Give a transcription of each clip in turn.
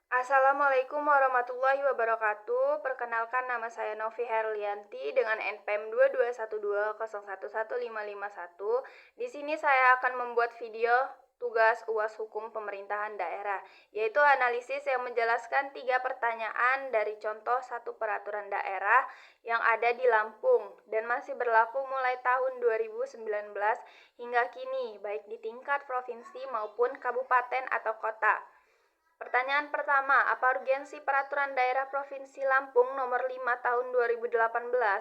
Assalamualaikum warahmatullahi wabarakatuh. Perkenalkan, nama saya Novi Herlianti dengan NPM 2212011551. Di sini saya akan membuat video tugas UAS Hukum Pemerintahan Daerah, yaitu analisis yang menjelaskan 3 pertanyaan dari contoh satu peraturan daerah yang ada di Lampung dan masih berlaku mulai tahun 2019 hingga kini, baik di tingkat provinsi maupun kabupaten atau kota. Pertanyaan pertama, apa urgensi Peraturan Daerah Provinsi Lampung Nomor 5 Tahun 2018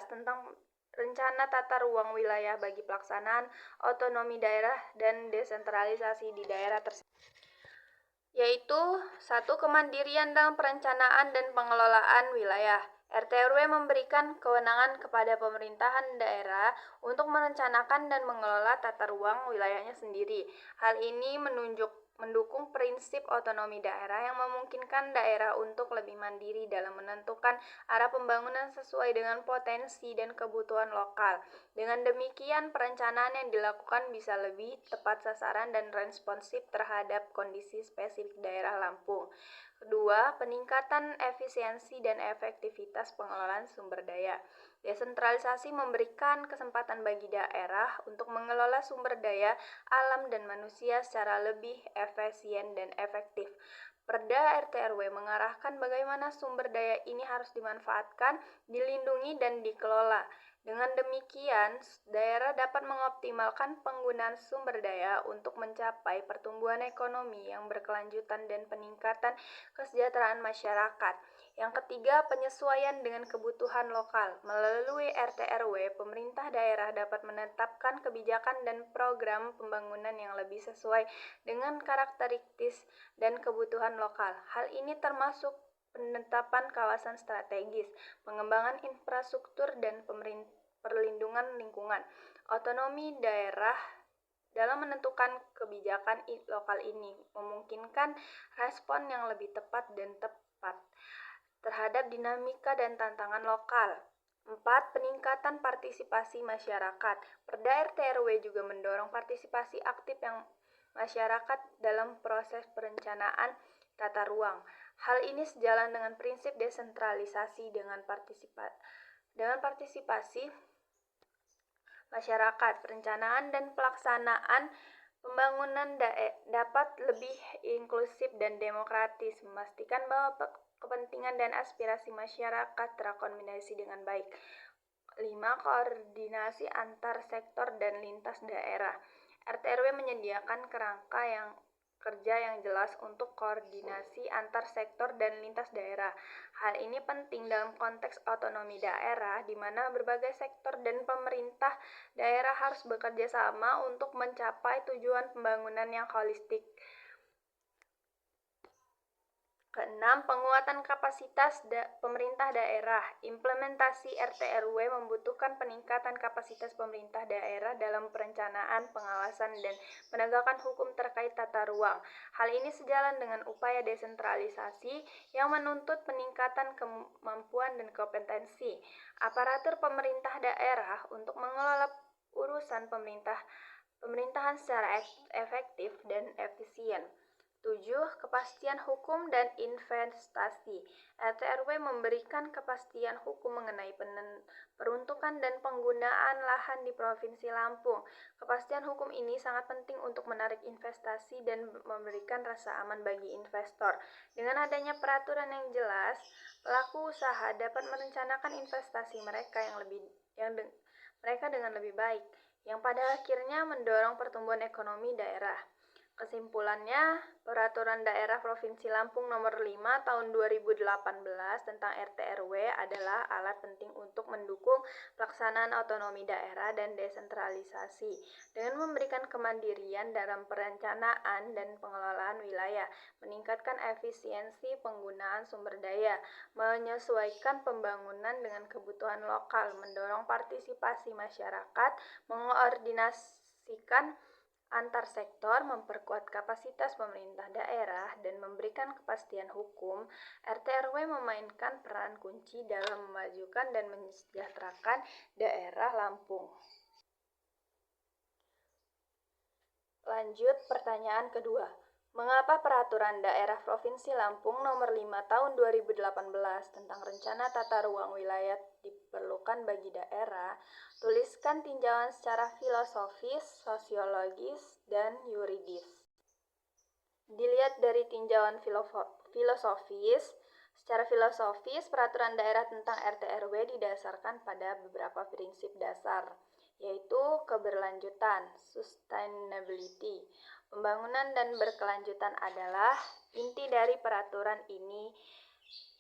tentang Rencana Tata Ruang Wilayah bagi pelaksanaan otonomi daerah dan desentralisasi di daerah tersebut? Yaitu 1. Kemandirian dalam perencanaan dan pengelolaan wilayah. RT/RW memberikan kewenangan kepada pemerintahan daerah untuk merencanakan dan mengelola tata ruang wilayahnya sendiri. Hal ini mendukung prinsip otonomi daerah yang memungkinkan daerah untuk lebih mandiri dalam menentukan arah pembangunan sesuai dengan potensi dan kebutuhan lokal. Dengan demikian, perencanaan yang dilakukan bisa lebih tepat sasaran dan responsif terhadap kondisi spesifik daerah Lampung. Kedua, peningkatan efisiensi dan efektivitas pengelolaan sumber daya. Desentralisasi memberikan kesempatan bagi daerah untuk mengelola sumber daya alam dan manusia secara lebih efisien dan efektif. Perda RT/RW mengarahkan bagaimana sumber daya ini harus dimanfaatkan, dilindungi, dan dikelola. Dengan demikian, daerah dapat mengoptimalkan penggunaan sumber daya untuk mencapai pertumbuhan ekonomi yang berkelanjutan dan peningkatan kesejahteraan masyarakat. Yang ketiga, penyesuaian dengan kebutuhan lokal. Melalui RT/RW, pemerintah daerah dapat menetapkan kebijakan dan program pembangunan yang lebih sesuai dengan karakteristik dan kebutuhan lokal. Hal ini termasuk penetapan kawasan strategis, pengembangan infrastruktur, dan perlindungan lingkungan. Otonomi daerah dalam menentukan kebijakan lokal ini memungkinkan respon yang lebih tepat dan tepat terhadap dinamika dan tantangan lokal. 4. Peningkatan partisipasi masyarakat. Perda RT/RW juga mendorong partisipasi aktif yang masyarakat dalam proses perencanaan tata ruang. Hal ini sejalan dengan prinsip desentralisasi dengan partisipasi masyarakat. Perencanaan dan pelaksanaan pembangunan dapat lebih inklusif dan demokratis, memastikan bahwa kepentingan dan aspirasi masyarakat terakomodasi dengan baik. 5. Koordinasi antar sektor dan lintas daerah. RT/RW menyediakan kerja yang jelas untuk koordinasi antar sektor dan lintas daerah. Hal ini penting dalam konteks otonomi daerah, di mana berbagai sektor dan pemerintah daerah harus bekerja sama untuk mencapai tujuan pembangunan yang holistik. Keenam, penguatan kapasitas pemerintah daerah. Implementasi RT/RW membutuhkan peningkatan kapasitas pemerintah daerah dalam perencanaan, pengawasan, dan penegakan hukum terkait tata ruang. Hal ini sejalan dengan upaya desentralisasi yang menuntut peningkatan kemampuan dan kompetensi aparatur pemerintah daerah untuk mengelola urusan pemerintahan secara efektif dan efisien. 7. Kepastian hukum dan investasi. RT/RW memberikan kepastian hukum mengenai peruntukan dan penggunaan lahan di Provinsi Lampung. Kepastian hukum ini sangat penting untuk menarik investasi dan memberikan rasa aman bagi investor. Dengan adanya peraturan yang jelas, pelaku usaha dapat merencanakan investasi mereka dengan lebih baik, yang pada akhirnya mendorong pertumbuhan ekonomi daerah. Kesimpulannya, Peraturan Daerah Provinsi Lampung Nomor 5 Tahun 2018 tentang RT/RW adalah alat penting untuk mendukung pelaksanaan otonomi daerah dan desentralisasi dengan memberikan kemandirian dalam perencanaan dan pengelolaan wilayah, meningkatkan efisiensi penggunaan sumber daya, menyesuaikan pembangunan dengan kebutuhan lokal, mendorong partisipasi masyarakat, mengkoordinasikan antar sektor, memperkuat kapasitas pemerintah daerah, dan memberikan kepastian hukum. RT/RW memainkan peran kunci dalam memajukan dan mensejahterakan daerah Lampung. Lanjut pertanyaan kedua. Mengapa Peraturan Daerah Provinsi Lampung Nomor 5 Tahun 2018 tentang Rencana Tata Ruang Wilayah diperlukan bagi daerah? Tuliskan tinjauan secara filosofis, sosiologis, dan yuridis. Dilihat dari tinjauan filosofis, secara filosofis, peraturan daerah tentang RT/RW didasarkan pada beberapa prinsip dasar, yaitu keberlanjutan, sustainability. Pembangunan dan berkelanjutan adalah inti dari peraturan ini,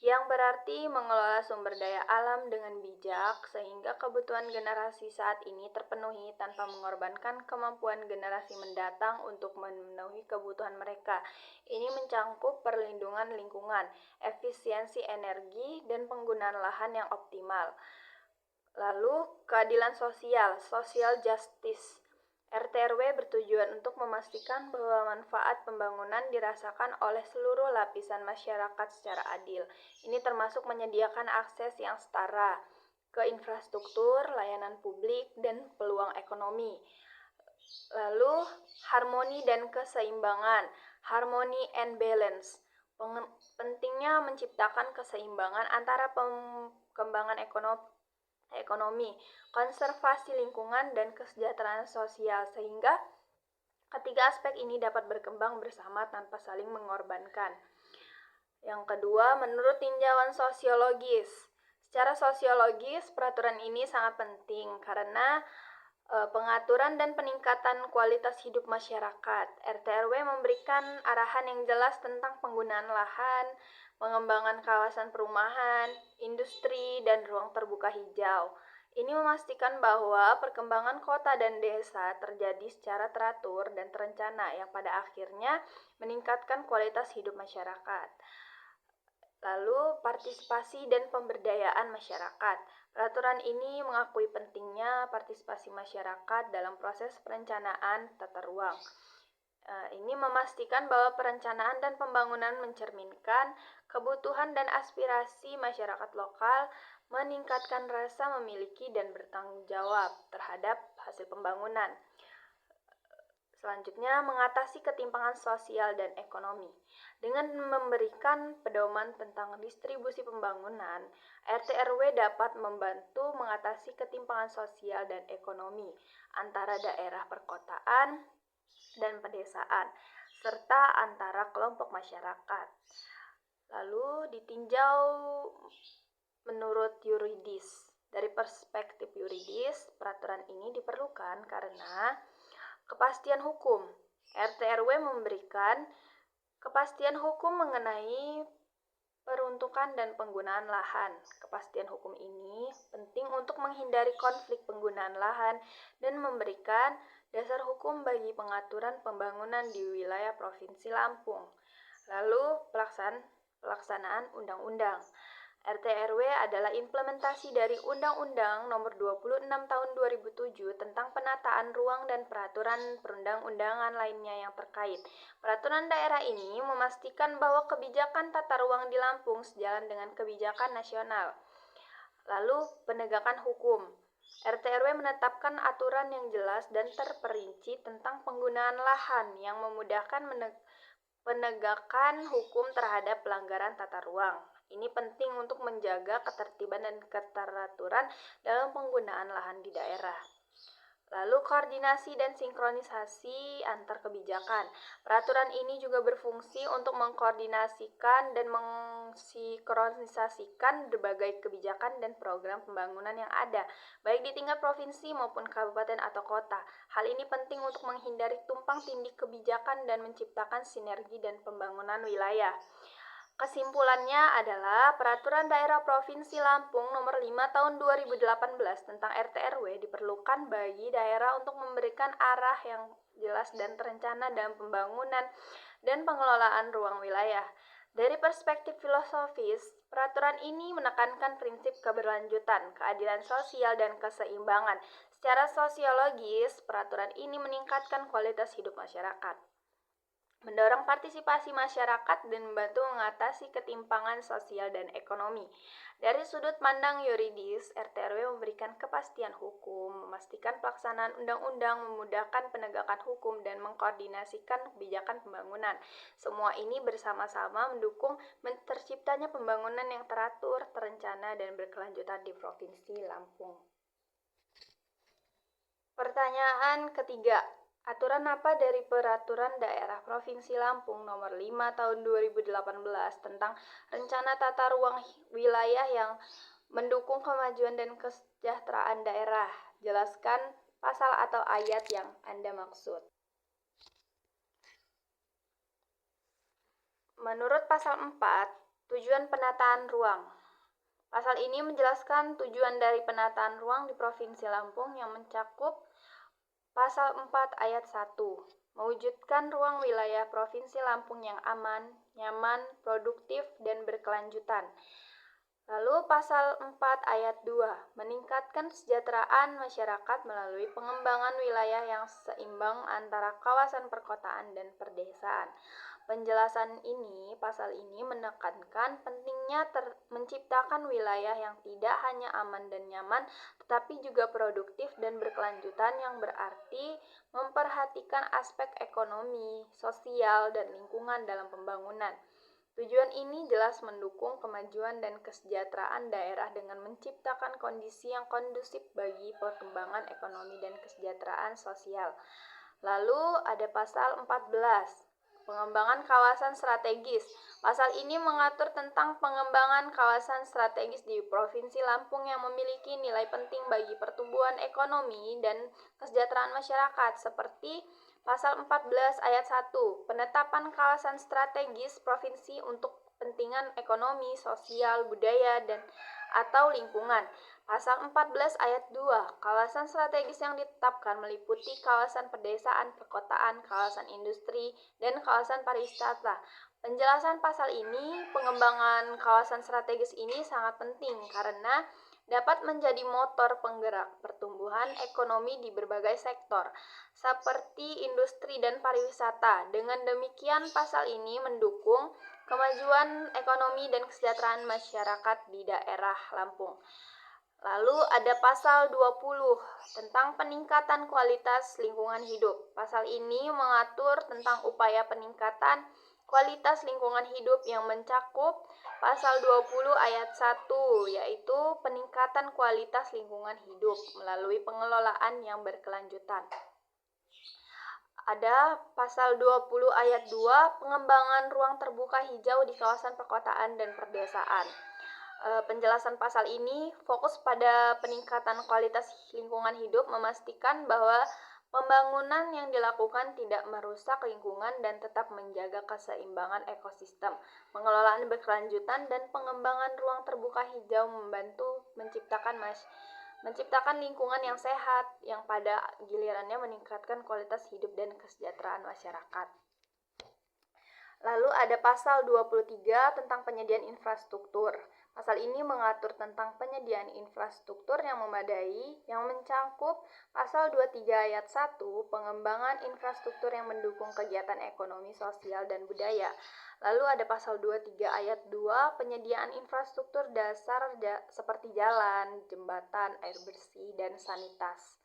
yang berarti mengelola sumber daya alam dengan bijak sehingga kebutuhan generasi saat ini terpenuhi tanpa mengorbankan kemampuan generasi mendatang untuk memenuhi kebutuhan mereka. Ini mencangkup perlindungan lingkungan, efisiensi energi, dan penggunaan lahan yang optimal. Lalu, keadilan sosial, social justice. RT/RW bertujuan untuk memastikan bahwa manfaat pembangunan dirasakan oleh seluruh lapisan masyarakat secara adil. Ini termasuk menyediakan akses yang setara ke infrastruktur, layanan publik, dan peluang ekonomi. Lalu, harmoni dan keseimbangan, harmony and balance. Pentingnya menciptakan keseimbangan antara pengembangan ekonomi, konservasi lingkungan, dan kesejahteraan sosial, sehingga ketiga aspek ini dapat berkembang bersama tanpa saling mengorbankan. Yang kedua, menurut tinjauan sosiologis. Secara sosiologis, peraturan ini sangat penting karena pengaturan dan peningkatan kualitas hidup masyarakat. RT/RW memberikan arahan yang jelas tentang penggunaan lahan, pengembangan kawasan perumahan, industri, dan ruang terbuka hijau. Ini memastikan bahwa perkembangan kota dan desa terjadi secara teratur dan terencana yang pada akhirnya meningkatkan kualitas hidup masyarakat. Lalu, partisipasi dan pemberdayaan masyarakat. Peraturan ini mengakui pentingnya partisipasi masyarakat dalam proses perencanaan tata ruang. Ini memastikan bahwa perencanaan dan pembangunan mencerminkan kebutuhan dan aspirasi masyarakat lokal, meningkatkan rasa memiliki dan bertanggung jawab terhadap hasil pembangunan. Selanjutnya, mengatasi ketimpangan sosial dan ekonomi. Dengan memberikan pedoman tentang distribusi pembangunan, RT/RW dapat membantu mengatasi ketimpangan sosial dan ekonomi antara daerah perkotaan dan pedesaan, serta antara kelompok masyarakat. Lalu ditinjau menurut yuridis. Dari perspektif yuridis, peraturan ini diperlukan karena kepastian hukum. RT/RW memberikan kepastian hukum mengenai peruntukan dan penggunaan lahan. Kepastian hukum ini penting untuk menghindari konflik penggunaan lahan dan memberikan dasar hukum bagi pengaturan pembangunan di wilayah Provinsi Lampung. Lalu, pelaksanaan undang-undang. RT/RW adalah implementasi dari Undang-Undang Nomor 26 Tahun 2007 tentang penataan ruang dan peraturan perundang-undangan lainnya yang terkait. Peraturan daerah ini memastikan bahwa kebijakan tata ruang di Lampung sejalan dengan kebijakan nasional. Lalu, penegakan hukum. RT/RW menetapkan aturan yang jelas dan terperinci tentang penggunaan lahan yang memudahkan penegakan hukum terhadap pelanggaran tata ruang. Ini penting untuk menjaga ketertiban dan keteraturan dalam penggunaan lahan di daerah. Lalu, koordinasi dan sinkronisasi antar kebijakan. Peraturan ini juga berfungsi untuk mengkoordinasikan dan mensinkronisasikan berbagai kebijakan dan program pembangunan yang ada, baik di tingkat provinsi maupun kabupaten atau kota. Hal ini penting untuk menghindari tumpang tindih kebijakan dan menciptakan sinergi dan pembangunan wilayah. Kesimpulannya adalah Peraturan Daerah Provinsi Lampung Nomor 5 Tahun 2018 tentang RT/RW diperlukan bagi daerah untuk memberikan arah yang jelas dan terencana dalam pembangunan dan pengelolaan ruang wilayah. Dari perspektif filosofis, peraturan ini menekankan prinsip keberlanjutan, keadilan sosial, dan keseimbangan. Secara sosiologis, peraturan ini meningkatkan kualitas hidup masyarakat, mendorong partisipasi masyarakat dan membantu mengatasi ketimpangan sosial dan ekonomi. Dari sudut pandang yuridis, RT/RW memberikan kepastian hukum, memastikan pelaksanaan undang-undang, memudahkan penegakan hukum, dan mengkoordinasikan kebijakan pembangunan. Semua ini bersama-sama mendukung terciptanya pembangunan yang teratur, terencana, dan berkelanjutan di Provinsi Lampung. Pertanyaan ketiga. Aturan apa dari Peraturan Daerah Provinsi Lampung Nomor 5 Tahun 2018 tentang Rencana Tata Ruang Wilayah yang mendukung kemajuan dan kesejahteraan daerah? Jelaskan pasal atau ayat yang Anda maksud. Menurut pasal 4, tujuan penataan ruang. Pasal ini menjelaskan tujuan dari penataan ruang di Provinsi Lampung yang mencakup Pasal 4 ayat 1, mewujudkan ruang wilayah Provinsi Lampung yang aman, nyaman, produktif, dan berkelanjutan. Lalu pasal 4 ayat 2, meningkatkan kesejahteraan masyarakat melalui pengembangan wilayah yang seimbang antara kawasan perkotaan dan perdesaan. Penjelasan ini, pasal ini menekankan pentingnya menciptakan wilayah yang tidak hanya aman dan nyaman, tetapi juga produktif dan berkelanjutan, yang berarti memperhatikan aspek ekonomi, sosial, dan lingkungan dalam pembangunan. Tujuan ini jelas mendukung kemajuan dan kesejahteraan daerah dengan menciptakan kondisi yang kondusif bagi perkembangan ekonomi dan kesejahteraan sosial. Lalu ada pasal 14. Pengembangan kawasan strategis. Pasal ini mengatur tentang pengembangan kawasan strategis di Provinsi Lampung yang memiliki nilai penting bagi pertumbuhan ekonomi dan kesejahteraan masyarakat, seperti pasal 14 ayat 1, penetapan kawasan strategis provinsi untuk kepentingan ekonomi, sosial, budaya, dan atau lingkungan. Pasal 14 ayat 2, kawasan strategis yang ditetapkan meliputi kawasan pedesaan, perkotaan, kawasan industri, dan kawasan pariwisata. Penjelasan pasal ini, pengembangan kawasan strategis ini sangat penting karena dapat menjadi motor penggerak pertumbuhan ekonomi di berbagai sektor, seperti industri dan pariwisata. Dengan demikian, pasal ini mendukung kemajuan ekonomi dan kesejahteraan masyarakat di daerah Lampung. Lalu ada pasal 20 tentang peningkatan kualitas lingkungan hidup. Pasal ini mengatur tentang upaya peningkatan kualitas lingkungan hidup yang mencakup pasal 20 ayat 1, yaitu peningkatan kualitas lingkungan hidup melalui pengelolaan yang berkelanjutan. Ada pasal 20 ayat 2, pengembangan ruang terbuka hijau di kawasan perkotaan dan perdesaan. Penjelasan pasal ini fokus pada peningkatan kualitas lingkungan hidup, memastikan bahwa pembangunan yang dilakukan tidak merusak lingkungan dan tetap menjaga keseimbangan ekosistem. Pengelolaan berkelanjutan dan pengembangan ruang terbuka hijau membantu menciptakan lingkungan yang sehat, yang pada gilirannya meningkatkan kualitas hidup dan kesejahteraan masyarakat. Lalu ada pasal 23 tentang penyediaan infrastruktur. Pasal ini mengatur tentang penyediaan infrastruktur yang memadai, yang mencakup pasal 23 ayat 1, pengembangan infrastruktur yang mendukung kegiatan ekonomi, sosial, dan budaya. Lalu ada pasal 23 ayat 2, penyediaan infrastruktur dasar seperti jalan, jembatan, air bersih, dan sanitasi.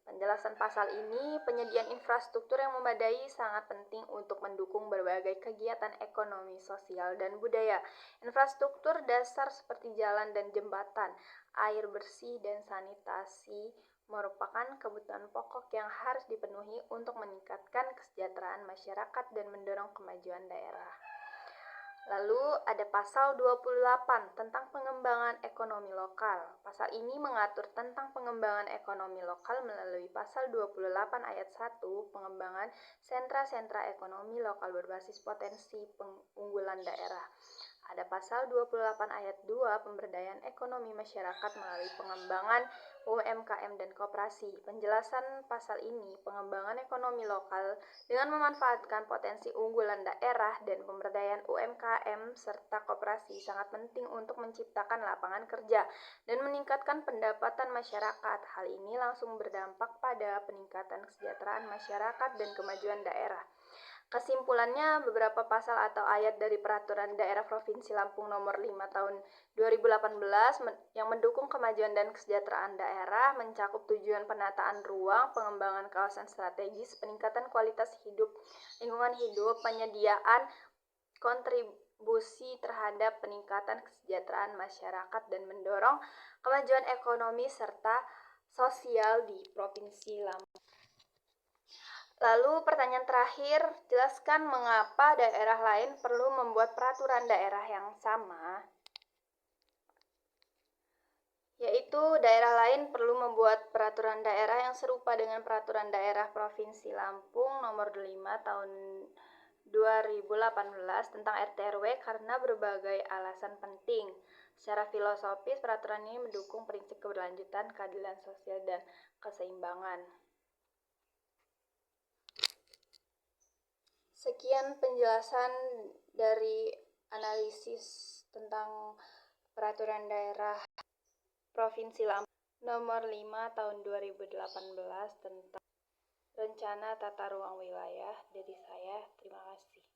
Penjelasan pasal ini, penyediaan infrastruktur yang memadai sangat penting untuk mendukung berbagai kegiatan ekonomi, sosial, dan budaya. Infrastruktur dasar seperti jalan dan jembatan, air bersih, dan sanitasi merupakan kebutuhan pokok yang harus dipenuhi untuk meningkatkan kesejahteraan masyarakat dan mendorong kemajuan daerah. Lalu ada pasal 28 tentang pengembangan ekonomi lokal. Pasal ini mengatur tentang pengembangan ekonomi lokal melalui pasal 28 ayat 1, pengembangan sentra-sentra ekonomi lokal berbasis potensi unggulan daerah. Ada pasal 28 ayat 2, pemberdayaan ekonomi masyarakat melalui pengembangan UMKM dan koperasi. Penjelasan pasal ini, pengembangan ekonomi lokal dengan memanfaatkan potensi unggulan daerah dan pemberdayaan UMKM serta koperasi sangat penting untuk menciptakan lapangan kerja dan meningkatkan pendapatan masyarakat. Hal ini langsung berdampak pada peningkatan kesejahteraan masyarakat dan kemajuan daerah. Kesimpulannya, beberapa pasal atau ayat dari Peraturan Daerah Provinsi Lampung Nomor 5 Tahun 2018 yang mendukung kemajuan dan kesejahteraan daerah mencakup tujuan penataan ruang, pengembangan kawasan strategis, peningkatan kualitas hidup, lingkungan hidup, penyediaan kontribusi terhadap peningkatan kesejahteraan masyarakat dan mendorong kemajuan ekonomi serta sosial di Provinsi Lampung. Lalu pertanyaan terakhir, jelaskan mengapa daerah lain perlu membuat peraturan daerah yang sama. Yaitu daerah lain perlu membuat peraturan daerah yang serupa dengan Peraturan Daerah Provinsi Lampung Nomor 5 Tahun 2018 tentang RT/RW karena berbagai alasan penting. Secara filosofis, peraturan ini mendukung prinsip keberlanjutan, keadilan sosial, dan keseimbangan. Sekian penjelasan dari analisis tentang Peraturan Daerah Provinsi Lampung Nomor 5 Tahun 2018 tentang Rencana Tata Ruang Wilayah. Dari saya, terima kasih.